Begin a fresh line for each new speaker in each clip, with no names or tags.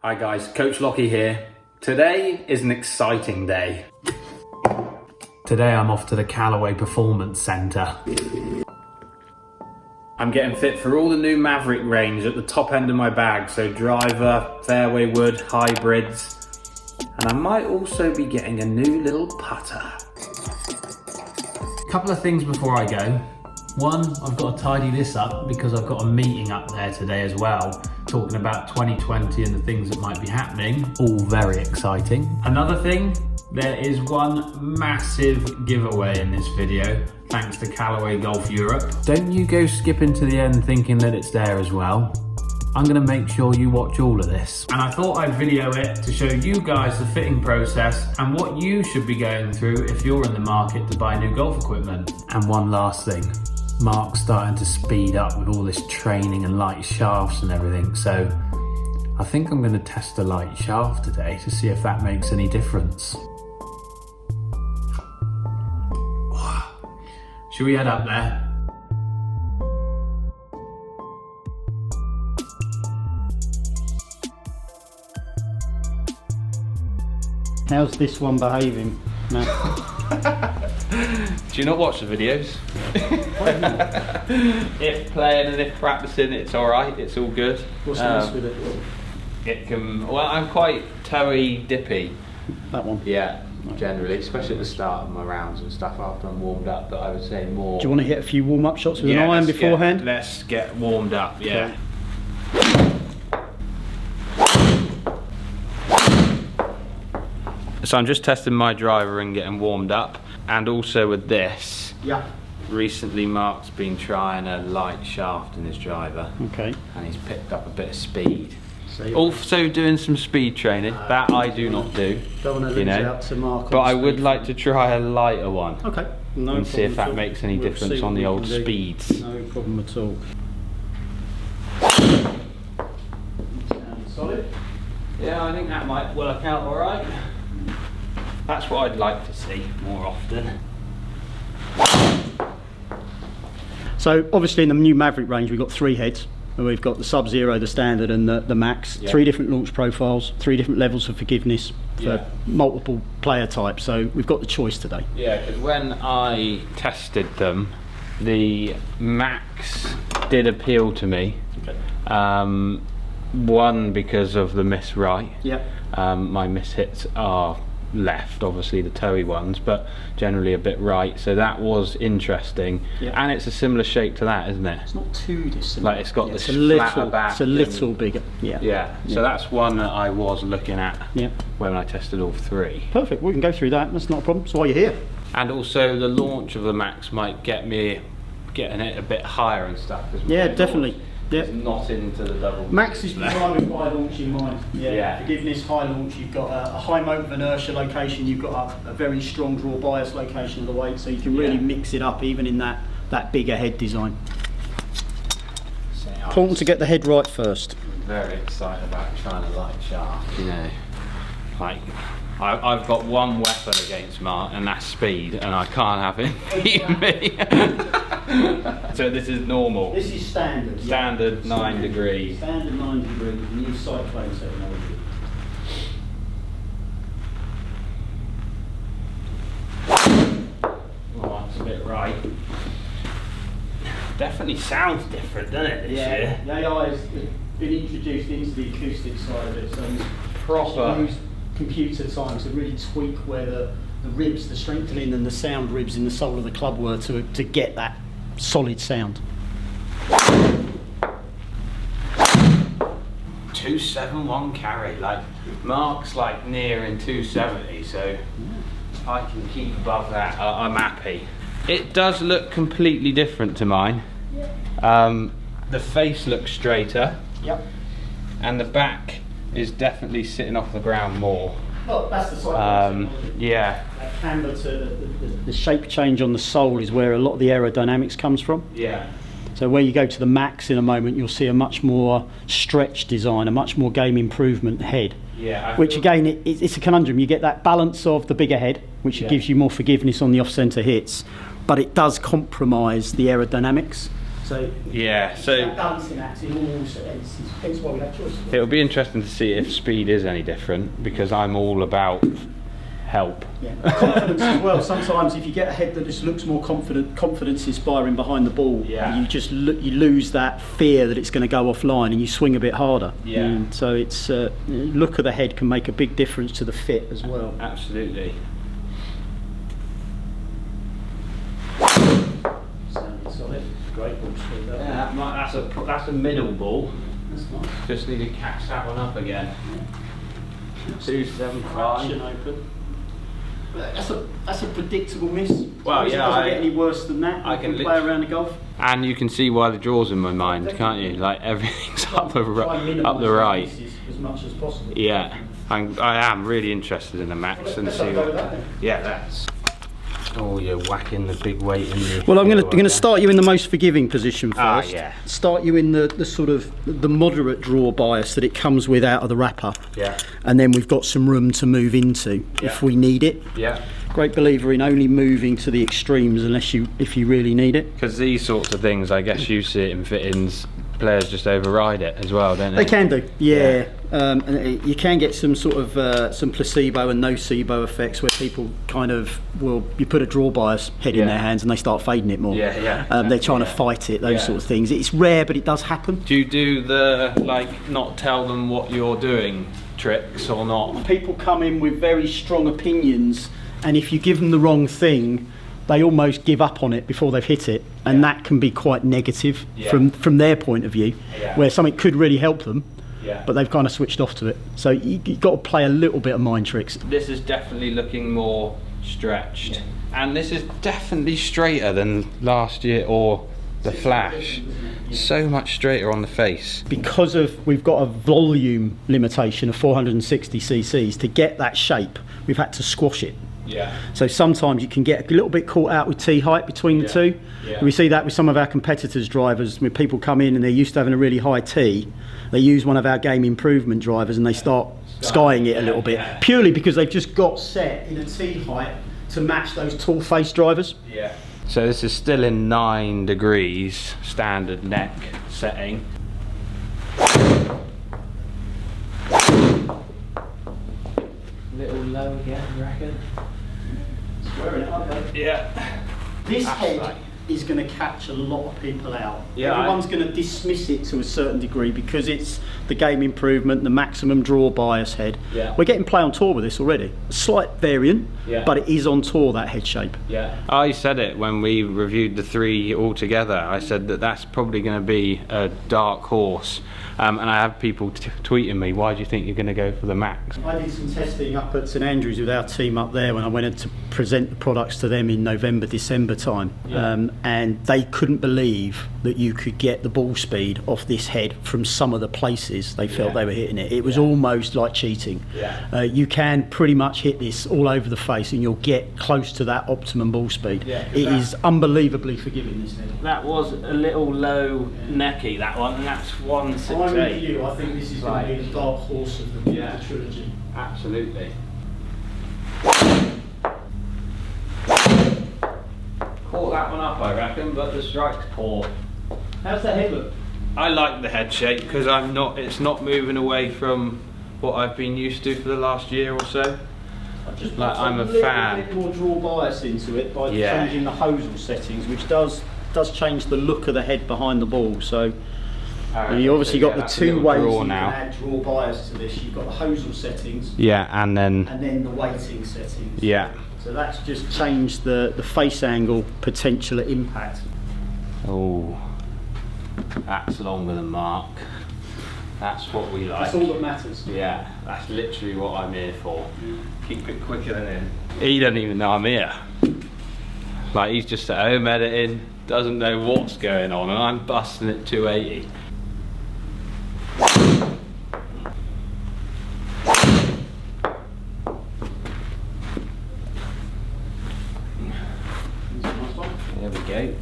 Hi guys, Coach Lockey here. Today is an exciting day. Today I'm off to the Callaway Performance Centre. I'm getting fit for all the new Maverick range at the top end of my bag, so driver, fairway wood, hybrids, and I might also be getting a new little putter. A couple of things before I go. One, I've got to tidy this up because I've got a meeting up there today as well, talking about 2020 and the things that might be happening. All very exciting. Another thing, there is one massive giveaway in this video, thanks to Callaway Golf Europe. Don't you go skipping to the end thinking that it's there as well. I'm gonna make sure you watch all of this. And I thought I'd video it to show you guys the fitting process and what you should be going through if you're in the market to buy new golf equipment. And one last thing. Mark's starting to speed up with all this training and light shafts and everything, so I think I'm going to test a light shaft today to see if that makes any difference. Should we head up there?
How's this one behaving, Matt?
Do you not watch the videos? If playing and if practicing, it's alright, it's all good.
What's the mess with it?
It can, well, I'm quite toey dippy.
That one?
Yeah, generally, especially at the start of my rounds and stuff after I'm warmed up, but I would say more.
Do you want to hit a few warm-up shots with an iron beforehand?
Let's get warmed up, yeah. So I'm just testing my driver and getting warmed up, and also with this.
Yeah.
Recently Mark's been trying a light shaft in his driver.
Okay.
And he's picked up a bit of speed.
So
also doing some speed training, that I do not do.
Don't want to lose out to Mark.
But I would like to try a lighter one.
Okay. No
and see if that makes any difference on the old speeds.
No problem at all. Solid?
Yeah, I think that might work out alright. That's what I'd like to see more often.
So obviously in the new Maverick range we've got three heads. We've got the Sub-Zero, the Standard and the Max. Yeah. 3 different launch profiles, 3 different levels of forgiveness for multiple player types. So we've got the choice today.
Yeah, because when I tested them, the Max did appeal to me. Okay. One, because of the miss right.
Yeah.
My miss hits are left, obviously the toey ones, but generally a bit right, so that was interesting. And it's a similar shape to that, isn't it?
It's not too dissimilar.
Like it's got this
flatter
back.
It's a little bigger.
Yeah. So that's one that I was looking at when I tested all 3.
Perfect, we can go through that, that's not a problem, that's why you're here.
And also the launch of the Max might get me getting it a bit higher and stuff.
Yeah, definitely.
It's not into the double.
Max is designed with high launch in mind. Forgiveness, high launch, you've got a high moment of inertia location, you've got a very strong draw bias location of the weight, so you can really mix it up even in that bigger head design. Important to get the head right first.
I'm very excited about trying a light shaft, you know. Like, I've got one weapon against Mark, and that's speed, and I can't have him beat me. So this is normal.
This is standard.
Standard 9 degrees.
Standard 9 degrees. New cyclone technology.
Oh, that's a bit right. Definitely sounds different, doesn't it? This year?
The AI has been introduced into the acoustic side of it, so it's
proper.
Use computer time to really tweak where the ribs, the strengthening and the sound ribs in the sole of the club were to get that solid sound.
271 carry, like Mark's like nearing 270, so if I can keep above that, I'm happy. It does look completely different to mine. The face looks straighter. Yep. And the back is definitely sitting off the ground more.
Well, that's the side.
Yeah.
That camber to the shape change on the sole is where a lot of the aerodynamics comes from.
Yeah.
So where you go to the Max in a moment, you'll see a much more stretched design, a much more game improvement head.
Yeah.
Which again, it's a conundrum. You get that balance of the bigger head, which gives you more forgiveness on the off-centre hits, but it does compromise the aerodynamics. So
Yeah, so
that balancing act in all senses, hence why we have choices.
it'll be interesting to see if speed is any different, because I'm all about help.
Yeah. Confidence as well. Sometimes if you get a head that just looks more confident, confidence inspiring behind the ball,
Yeah.
you just you lose that fear that it's going to go offline, and you swing a bit harder.
Yeah.
And so it's look of the head can make a big difference to the fit as well.
Absolutely.
Sounded solid. Great ball speed.
Yeah, that's a middle ball.
That's nice.
Just need to catch that one up again.
Traction
275.
open. That's a predictable miss.
Well,
It
yeah,
doesn't get any worse than that.
I can
play around the golf.
And you can see why the draw's in my mind, can't you? Like everything's up the
Try and
up the right.
minimise as much as possible.
Yeah, I am really interested in the max and
Let's
see
have a go with
what.
that then.
Yeah, that's. Oh, you're whacking the big weight in the.
Well, I'm going to start you in the most forgiving position
Ah,
first.
yeah.
Start you in the sort of the moderate draw bias that it comes with out of the wrapper.
Yeah.
And then we've got some room to move into if
Yeah.
we need it.
Yeah.
Great believer in only moving to the extremes if you really need it.
Because these sorts of things, I guess you see it in fittings. Players just override it as well, don't they?
They can do, yeah. And you can get some sort of some placebo and nocebo effects where people kind of you put a draw bias head in
Yeah.
their hands and they start fading it more.
Yeah, yeah.
They're trying to
Yeah.
fight it, those
Yeah.
sort of things. It's rare, but it does happen.
Do you do the not tell them what you're doing tricks or not?
People come in with very strong opinions, and if you give them the wrong thing, they almost give up on it before they've hit it, and
Yeah.
that can be quite negative
Yeah.
from their point of view,
Yeah.
where something could really help them,
Yeah.
but they've kind of switched off to it. So you've got to play a little bit of mind tricks.
This is definitely looking more stretched, and this is definitely straighter than last year or the flash. So much straighter on the face.
Because we've got a volume limitation of 460 cc's, to get that shape, we've had to squash it.
Yeah.
So sometimes you can get a little bit caught out with tee height between the two.
Yeah.
We see that with some of our competitors' drivers. When people come in and they're used to having a really high tee, they use one of our game improvement drivers and they start skying it a little bit,
Yeah.
purely because they've just got set in a tee height to match those tall face drivers.
Yeah. So this is still in 9 degrees standard neck setting. Little low again, you reckon?
Squaring it up, though.
Yeah.
This
That's
head
right.
is going to catch a lot of people out.
Yeah,
Everyone's going to dismiss it to a certain degree because it's the game improvement, the maximum draw bias head.
Yeah.
We're getting play on tour with this already. A slight variant,
Yeah.
but it is on tour, that head shape.
Yeah. I said it when we reviewed the 3 all together. I said that that's probably going to be a dark horse. And I have people tweeting me, why do you think you're going to go for the max?
I did some testing up at St Andrews with our team up there when I went in to present the products to them in November, December time.
Yeah.
And they couldn't believe that you could get the ball speed off this head from some of the places they felt
Yeah.
they were hitting it. It was almost like cheating.
Yeah.
You can pretty much hit this all over the face and you'll get close to that optimum ball speed.
Yeah, 'cause
It
that-
is unbelievably forgiving, this head.
That was a little low necky, that one, and that's 168.
I'm with you. I think this is going to be the dark horse of the
Yeah.
trilogy.
Absolutely. Caught that one up, I reckon, but the strike's poor.
How's that head look?
I like the head shape because it's not moving away from what I've been used to for the last year or so. Like, I'm a fan.
bit more draw bias into it by
Yeah.
changing the hosel settings, which does change the look of the head behind the ball. So you obviously got the two ways you can add draw bias to this. You've got the hosel settings
Yeah, and then
the weighting settings.
yeah.
So that's just changed the face angle potential at impact.
Oh, that's longer than Mark. That's what we like.
That's all that matters.
Yeah, that's literally what I'm here for. Keep it quicker than him. He doesn't even know I'm here. Like, he's just at home editing, doesn't know what's going on, and I'm busting at 280. There we go.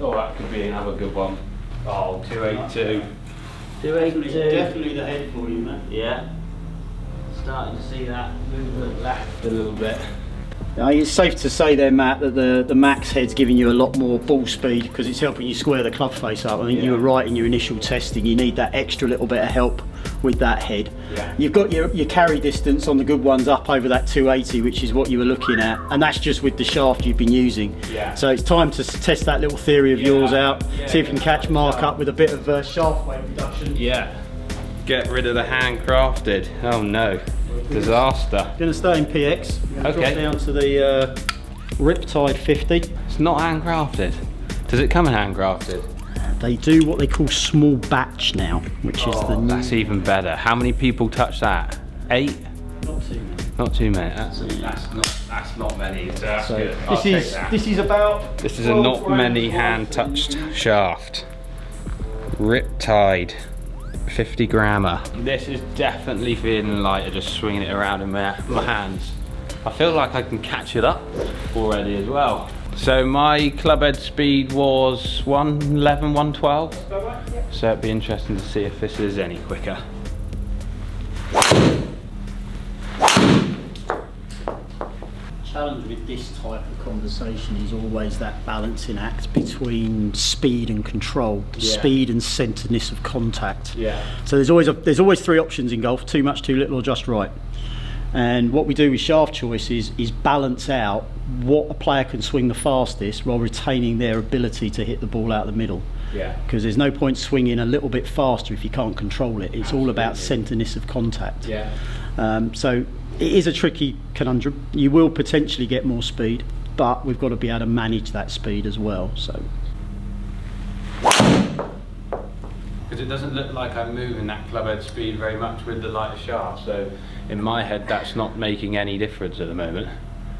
Oh, that could be another good one. Oh, 282. 282.
Definitely the head for you, man.
Yeah. Starting to see that movement left a little bit.
It's safe to say there, Matt, that the max head's giving you a lot more ball speed because it's helping you square the club face up. I think you were right in your initial testing. You need that extra little bit of help with that head.
Yeah.
You've got your carry distance on the good ones up over that 280, which is what you were looking at, and that's just with the shaft you've been using.
Yeah.
So it's time to test that little theory of yours out, see if you can catch Mark up with a bit of shaft weight reduction.
Yeah. Get rid of the handcrafted. Oh no. Disaster.
Going to stay in PX.
Okay.
Drop down to the Riptide 50.
It's not handcrafted. Does it come in handcrafted?
They do what they call small batch now, which is the new...
That's even better. How many people touch that? 8?
Not too many.
Not too many. That's not many. So that's
So
good. I'll take that.
this is about...
This is a not many hand touched shaft. Riptide. 50 grammer. This is definitely feeling lighter just swinging it around in my hands. I feel like I can catch it up already as well. So my club head speed was 111, 112. So it'd be interesting to see if this is any quicker.
Challenge with this type of conversation is always that balancing act between speed and control, speed and centeredness of contact.
Yeah.
So there's always 3 options in golf: too much, too little, or just right. And what we do with shaft choice is balance out what a player can swing the fastest while retaining their ability to hit the ball out the middle.
Yeah.
Because there's no point swinging a little bit faster if you can't control it. It's all about centeredness of contact.
Yeah.
So it is a tricky conundrum. You will potentially get more speed, but we've got to be able to manage that speed as well. So.
Because it doesn't look like I'm moving that club head speed very much with the lighter shaft, so in my head that's not making any difference at the moment.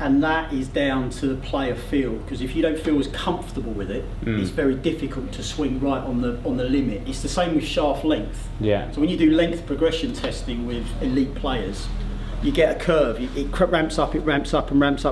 And that is down to the player feel, because if you don't feel as comfortable with it, it's very difficult to swing right on the limit. It's the same with shaft length.
Yeah.
So when you do length progression testing with elite players, you get a curve, it ramps up,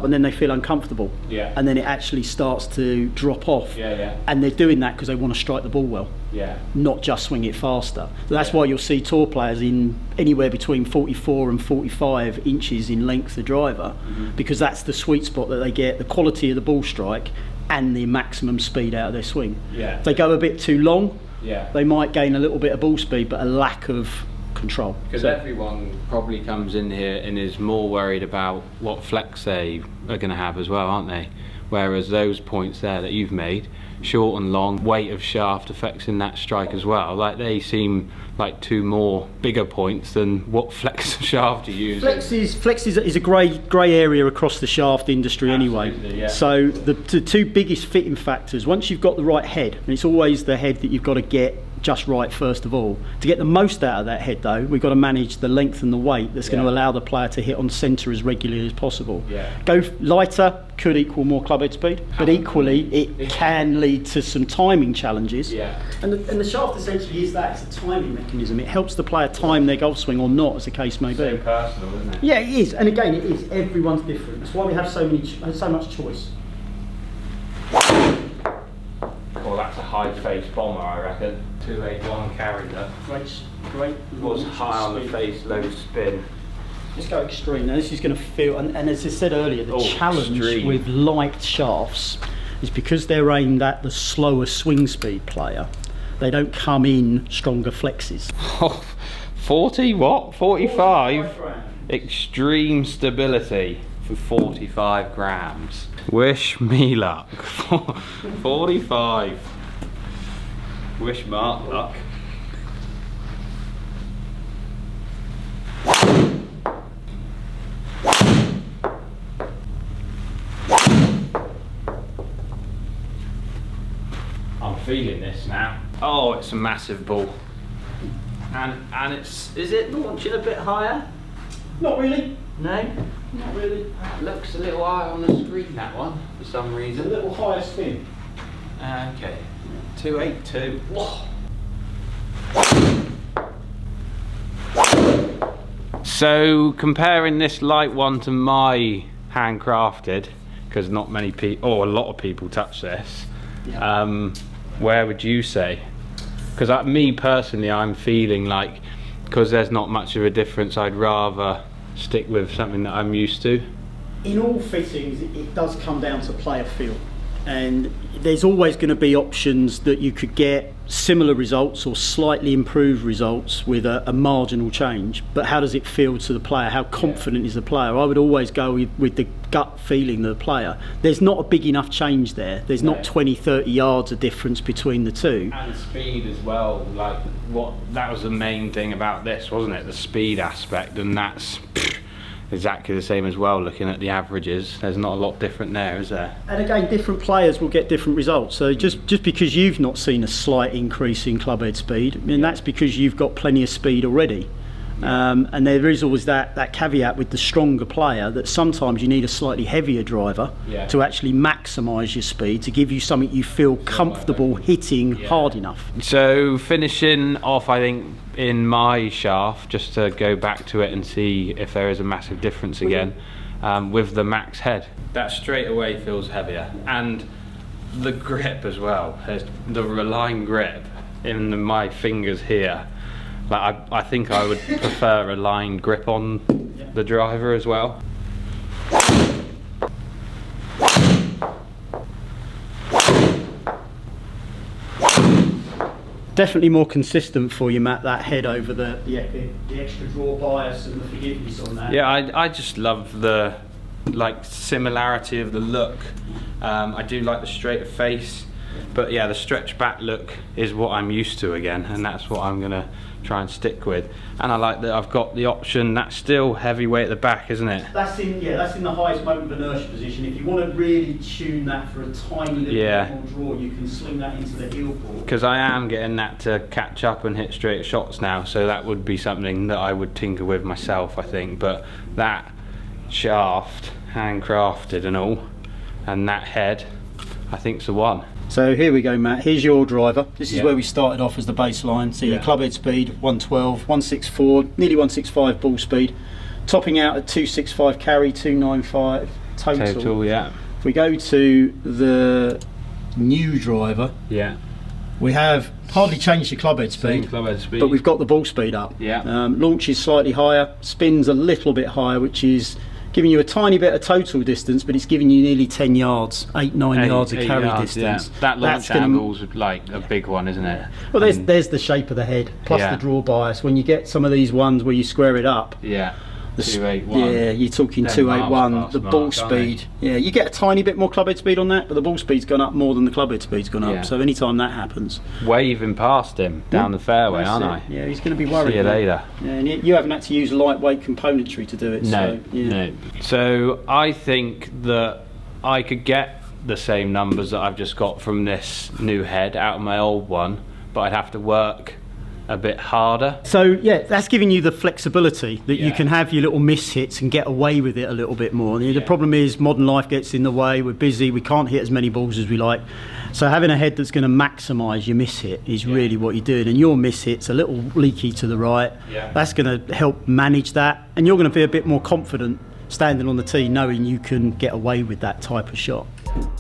and then they feel uncomfortable.
Yeah.
And then it actually starts to drop off.
Yeah, yeah.
And they're doing that because they want to strike the ball well,
Yeah.
not just swing it faster. So that's why you'll see tour players in anywhere between 44 and 45 inches in length of driver, because that's the sweet spot that they get the quality of the ball strike and the maximum speed out of their swing.
Yeah.
If they go a bit too long,
Yeah.
they might gain a little bit of ball speed, but a lack of control.
Because
So-
everyone probably comes in here and is more worried about what flex they are going to have as well, aren't they? Whereas those points there that you've made, short and long, weight of shaft affects in that strike as well. Like they seem like 2 more bigger points than what flex of shaft you use.
Flex is a grey area across the shaft industry anyway.
Absolutely, yeah.
So the 2 biggest fitting factors, once you've got the right head, and it's always the head that you've got to get just right first of all. To get the most out of that head though, we've got to manage the length and the weight that's going to allow the player to hit on centre as regularly as possible.
Yeah.
Go lighter could equal more club head speed, but equally it can lead to some timing challenges.
Yeah.
And the shaft essentially is that, it's a timing mechanism. It helps the player time their golf swing or not, as the case may
So
be.
personal, isn't it?
Yeah, it is, and again, it is. Everyone's different. That's why we have so much choice.
Well, that's a high face bomber, I reckon. 281 carry that.
Great.
Was high on the face, low spin.
Let's go extreme. Now this is going to feel, and as I said earlier, the
Oh,
challenge
extreme.
with light shafts is because they're aimed at the slower swing speed player, they don't come in stronger flexes.
40 what? 45?
45 grams.
Extreme stability for 45 grams. Wish me luck. 45. Wish Mark luck. I'm feeling this now. Oh, it's a massive ball. And is it launching a bit higher?
Not really.
No?
Not really.
Looks a little high on the screen, that one, for some
A
reason.
little higher spin.
Okay. 282. Whoa. So comparing this light one to my handcrafted, because not many people, or a lot of people touch this, where would you say? Because me personally, I'm feeling like, because there's not much of a difference, I'd rather stick with something that I'm used to.
in all fittings, it does come down to player feel, and there's always going to be options that you could get similar results or slightly improved results with a marginal change. But how does it feel to the player? How confident is the player? I would always go with the gut feeling of the player. There's not a big enough change there. There's not 20-30 yards of difference between the two.
And speed as well. Like that was the main thing about this, wasn't it? The speed aspect, and that's exactly the same as well. Looking at the averages, there's not a lot different there, is there? And
again, different players will get different results. So just because you've not seen a slight increase in clubhead speed, I mean, that's because you've got plenty of speed already. And there is always that caveat with the stronger player that sometimes you need a slightly heavier driver to actually maximise your speed, to give you something you feel comfortable hitting hard enough.
So finishing off, I think, in my shaft, just to go back to it and see if there is a massive difference again, with the max head. That straight away feels heavier, and the grip as well. The Reline grip in my fingers here. Like I think I would prefer a line grip on the driver as well.
Definitely more consistent for you, Matt, that head over the extra draw bias and the forgiveness on that.
Yeah, I just love the similarity of the look. I do like the straighter face, but yeah, the stretch back look is what I'm used to again, and that's what I'm gonna try and stick with. And I like that I've got the option. That's still heavyweight at the back, isn't it?
That's in the highest moment of inertia position. If you want to really tune that for a tiny little bit more draw, you can sling that into the heel ball.
Because I am getting that to catch up and hit straight shots now, so that would be something that I would tinker with myself, I think. But that shaft, handcrafted and all, and that head, I think's the one.
So here we go, Matt. Here's your driver. This is where we started off as the baseline. So your clubhead speed, 112, 164, nearly 165 ball speed. Topping out at 265 carry, 295 total.
Total, yeah.
If we go to the new driver, we have hardly changed the clubhead speed, but we've got the ball speed up. Launch is slightly higher, spins a little bit higher, which is giving you a tiny bit of total distance, but it's giving you nearly 10 yards, 8-9 yards of carry distance.
That launch angle's like a big one, isn't it?
Well, there's the shape of the head, plus the draw bias. When you get some of these ones where you square it up,
281.
Yeah, you're talking 281. The ball speed, you get a tiny bit more clubhead speed on that, but the ball speed's gone up more than the clubhead speed's gone up. So anytime that happens,
waving past him down the fairway, aren't I?
Yeah, he's going to be worried.
See you later.
Yeah, and you haven't had to use lightweight componentry to do it.
No. So I think that I could get the same numbers that I've just got from this new head out of my old one, but I'd have to work a bit harder.
So that's giving you the flexibility that you can have your little miss hits and get away with it a little bit more. The problem is modern life gets in the way. We're busy, we can't hit as many balls as we like, so having a head that's going to maximise your miss hit is really what you're doing. And your miss hit's a little leaky to the right, that's going to help manage that, and you're going to be a bit more confident standing on the tee knowing you can get away with that type of shot.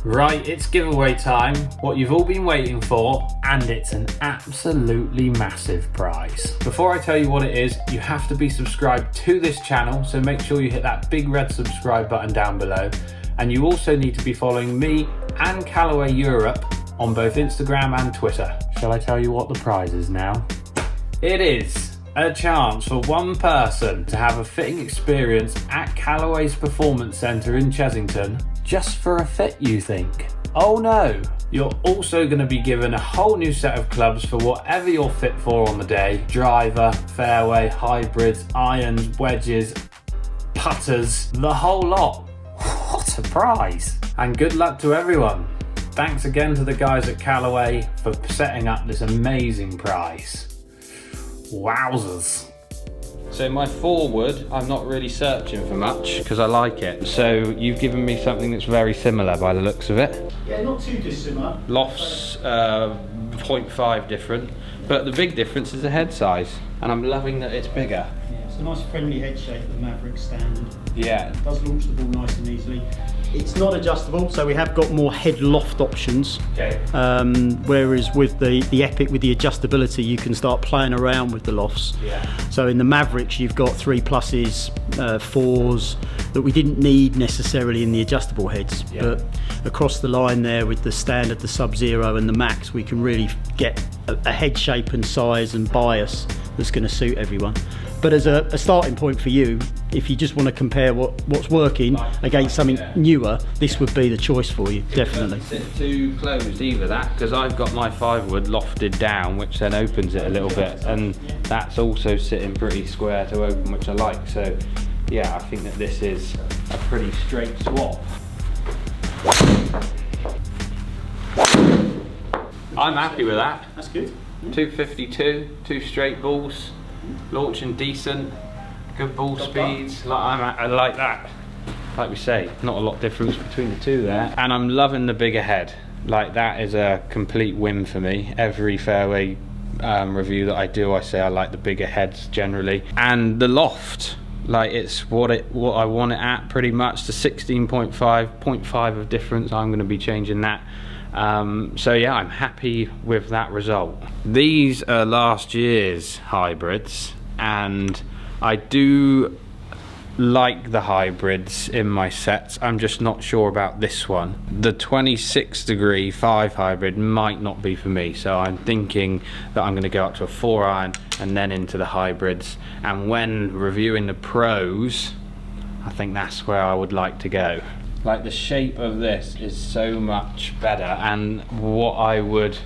Right, it's giveaway time, what you've all been waiting for, and it's an absolutely massive prize. Before I tell you what it is, you have to be subscribed to this channel, so make sure you hit that big red subscribe button down below. And you also need to be following me and Callaway Europe on both Instagram and Twitter. Shall I tell you what the prize is now? It is a chance for one person to have a fitting experience at Callaway's Performance Centre in Chesington, just for a fit, you think? Oh no! You're also going to be given a whole new set of clubs for whatever you're fit for on the day. Driver, fairway, hybrids, irons, wedges, putters, the whole lot. What a prize! And good luck to everyone. Thanks again to the guys at Callaway for setting up this amazing prize. Wowzers.
So my forward, I'm not really searching for much because I like it. So you've given me something that's very similar by the looks of it.
Yeah, not too dissimilar.
Lofts 0.5 different, but the big difference is the head size, and I'm loving that it's bigger.
Yeah, it's a nice friendly head shape, the Maverick standard.
Yeah.
It does launch the ball nice and easily. It's not adjustable, so we have got more head loft options.
Okay.
Whereas with the Epic, with the adjustability, you can start playing around with the lofts.
Yeah.
So in the Mavericks, you've got 3+s, 4s that we didn't need necessarily in the adjustable heads.
Yeah.
But across the line there with the standard, the Sub-Zero and the Max, we can really get a head shape and size and bias that's going to suit everyone. But as a starting point for you, if you just want to compare what's working against something newer, this would be the choice for you, definitely.
It doesn't sit too closed either, that, because I've got my 5-wood lofted down, which then opens it a little bit, and that's also sitting pretty square to open, which I like. So yeah, I think that this is a pretty straight swap. I'm happy with that.
That's good.
252, 2 straight balls, launching decent, good ball speeds. I like that. Like we say, not a lot of difference between the two there. And I'm loving the bigger head. Like, that is a complete win for me. Every fairway review that I do, I say I like the bigger heads generally. And the loft, like, it's what I want it at pretty much. The 16.5, 0.5 of difference, I'm going to be changing that. So yeah, I'm happy with that result. These are last year's hybrids, and I do like the hybrids in my sets. I'm just not sure about this one. The 26° 5 hybrid might not be for me, so I'm thinking that I'm going to go up to a 4-iron and then into the hybrids. And when reviewing the pros, I think that's where I would like to go. Like, the shape of this is so much better, and what I would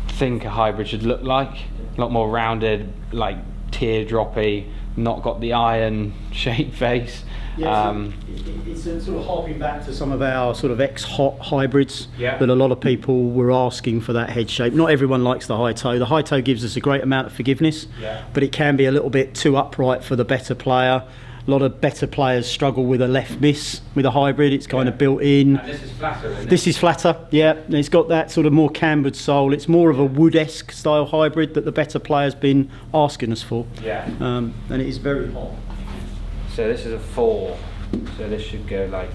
think a hybrid should look like. A lot more rounded, like teardroppy, not got the iron shape face.
Yeah, it's sort of harping back to some of our sort of ex-hot hybrids,
Yeah.
that a lot of people were asking for that head shape. Not everyone likes the high toe. The high toe gives us a great amount of forgiveness,
Yeah.
but it can be a little bit too upright for the better player. A lot of better players struggle with a left miss with a hybrid. It's kind of built in.
And this is flatter, isn't it?
This is flatter, yeah. And it's got that sort of more cambered sole. It's more of a wood-esque style hybrid that the better player's been asking us for.
Yeah.
And it is very hot.
So this is a 4, so this should go like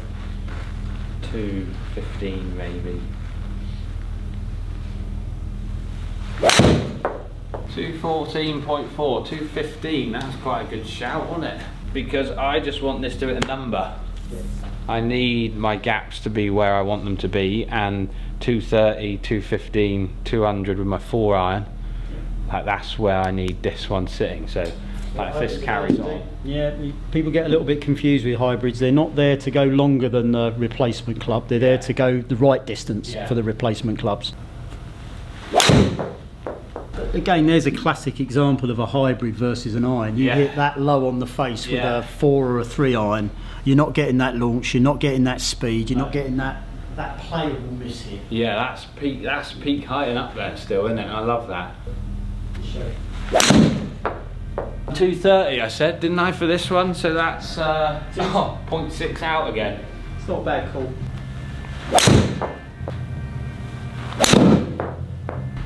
215 maybe. 214.4, 215, that's quite a good shout, wasn't it? Because I just want this to hit a number. I need my gaps to be where I want them to be, and 230, 215, 200 with my 4-iron, like, that's where I need this one sitting. So like, if this carries on.
Yeah, people get a little bit confused with hybrids. They're not there to go longer than the replacement club. They're there to go the right distance for the replacement clubs. Again, there's a classic example of a hybrid versus an iron. You hit that low on the face with a 4 or a 3-iron. You're not getting that launch. You're not getting that speed. You're not getting that playable miss here.
Yeah, that's peak height and up there still, isn't it? I love that. 230, I said, didn't I, for this one? So that's 0.6 out again.
It's not a bad call.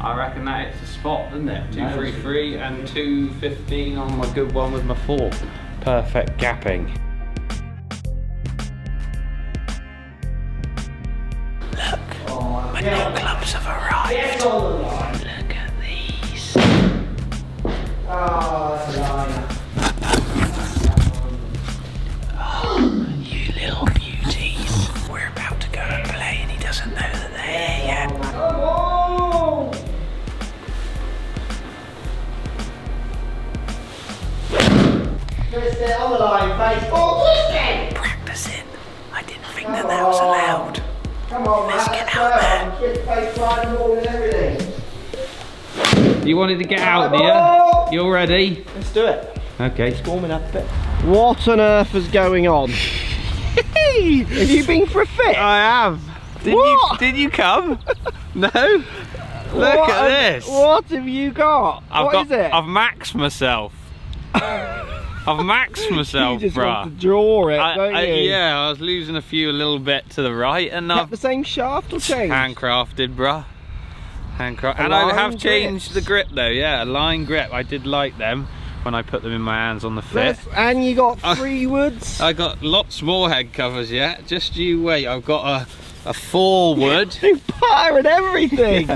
I reckon that it's a spot, doesn't it? 233 and 215 on my good one with my 4. Perfect gapping. Look, my new clubs have arrived. Look at these. Oh, you little beauties. We're about to go and play, and he doesn't know that they're here yet.
On the line, face. Oh,
Practicing. I didn't think that was allowed.
come on,
Let's
man.
get out there.
Twist face, slide, and all and everything.
You wanted to get out, dear? You all ready?
Let's do it.
Okay.
Warming up a bit. What on earth is going on? Have you been for a fit?
I have. Did you come? No? Look at this.
What have you got? What is it?
I've maxed myself. I've maxed myself,
you just
bruh.
want to draw it, don't you?
Yeah, I was losing a little bit to the right, and
Kept
I've
the same shaft or changed?
handcrafted, bruh. And I have changed the grip though, yeah, a line grip. I did like them. when I put them in my hands on the fit.
And you got 3 woods.
I got lots more head covers yet. Just you wait. I've got a 4 wood.
You pirate everything.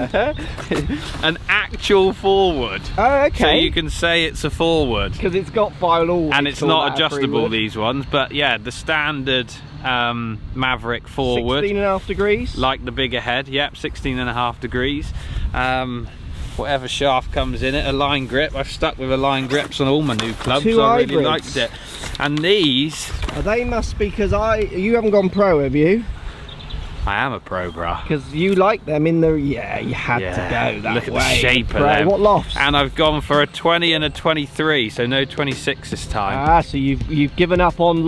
An actual 4 wood.
Oh, okay.
So you can say it's a 4 wood.
Because it's got final.
And it's not adjustable, these ones. But yeah, the standard Maverick 4 wood.
16.5 degrees.
Like the bigger head. Yep, 16.5 degrees. Whatever shaft comes in it, a line grip. I've stuck with a line grips on all my new clubs.
2
I
hybrids.
really liked it. And these,
They must be, because you haven't gone pro, have you?
I am a pro, brah.
Because you like them in the, you had to go that
Look at
way.
the shape of
Pro.
them.
What lofts?
And I've gone for a 20 and a 23, so no 26 this time.
Ah, so you've given up on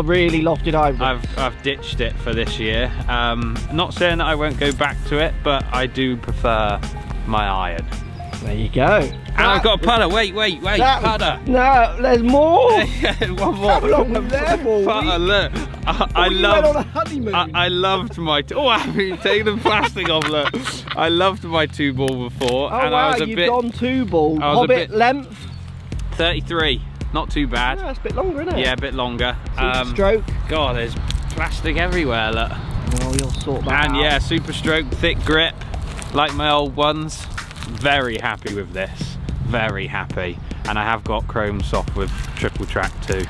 really lofted hybrids.
I've ditched it for this year. Not saying that I won't go back to it, but I do prefer my iron.
There you go.
And I've got a putter. Wait, putter.
No, there's more.
One more.
How long was there for?
Putter, look. I
You
love.
went on a honeymoon.
I loved my. I haven't taken the plastic off. Look, I loved my 2-ball before,
Oh
and
wow,
I was a
you've
bit.
gone 2-ball.
I was a
Hobbit
bit-
length.
33, not too bad.
Yeah, it's a bit longer, isn't it?
Yeah, a bit longer.
Stroke.
God, there's plastic everywhere. Look.
Well, you'll sort that
And
out.
yeah, super stroke, thick grip, like my old ones. Very happy with this. Very happy. And I have got chrome soft with triple track too.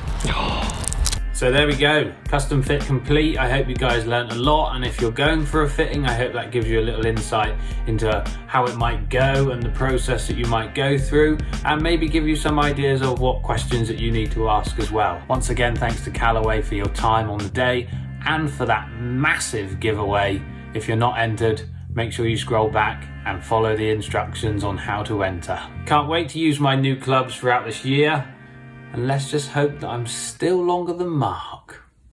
So there we go, custom fit complete. I hope you guys learned a lot, and if you're going for a fitting, I hope that gives you a little insight into how it might go and the process that you might go through, and maybe give you some ideas of what questions that you need to ask as well. Once again, thanks to Callaway for your time on the day and for that massive giveaway. If you're not entered, make sure you scroll back and follow the instructions on how to enter. Can't wait to use my new clubs throughout this year, and let's just hope that I'm still longer than Mark.